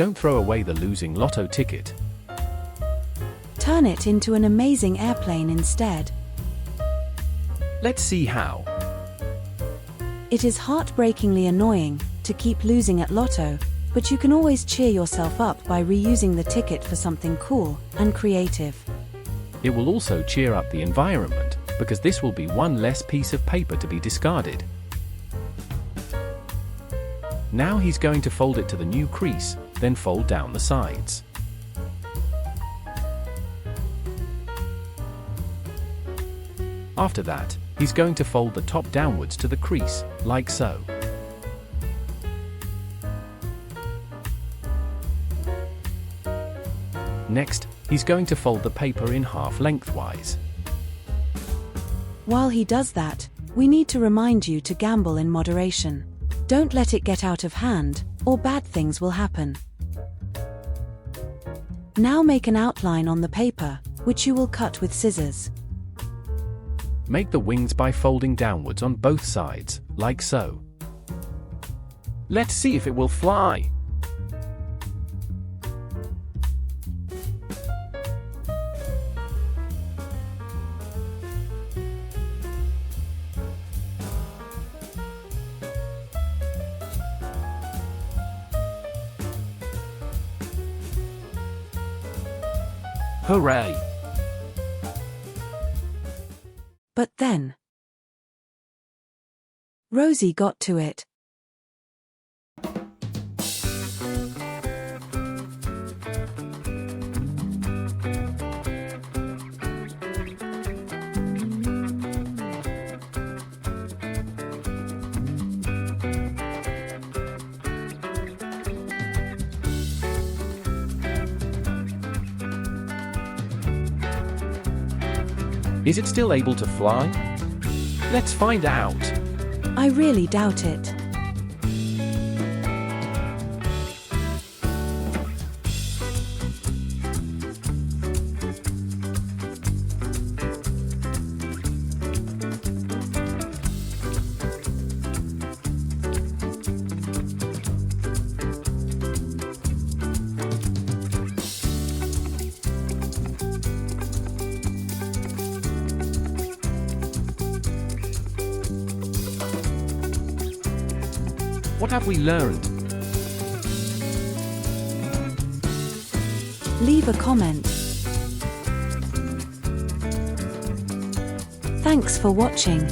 Don't throw away the losing Lotto ticket. Turn it into an amazing airplane instead. Let's see how. It is heartbreakingly annoying to keep losing at Lotto, but you can always cheer yourself up by reusing the ticket for something cool and creative. It will also cheer up the environment, because this will be one less piece of paper to be discarded. Now he's going to fold it to the new crease, then fold down the sides. After that, he's going to fold the top downwards to the crease, like so. Next, he's going to fold the paper in half lengthwise. While he does that, we need to remind you to gamble in moderation. Don't let it get out of hand, or bad things will happen. Now make an outline on the paper, which you will cut with scissors. Make the wings by folding downwards on both sides, like so. Let's see if it will fly. Hooray! But then Rosie got to it. Is it still able to fly? Let's find out. I really doubt it. What have we learned? Leave a comment. Thanks for watching.